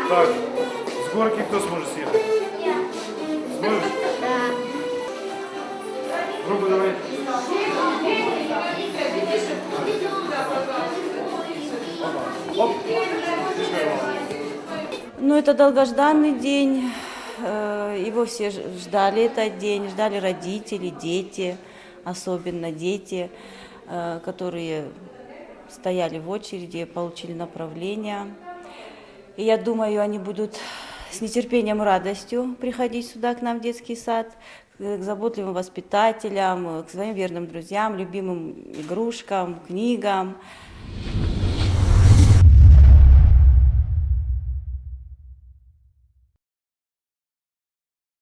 Так, с горки кто сможет съехать? Сможешь? Да. Руку давай. Оп. Ну, это долгожданный день. Его все ждали этот день, ждали родители, дети, особенно дети, которые стояли в очереди, получили направление. И я думаю, они будут с нетерпением и радостью приходить сюда, к нам в детский сад, к заботливым воспитателям, к своим верным друзьям, любимым игрушкам, книгам.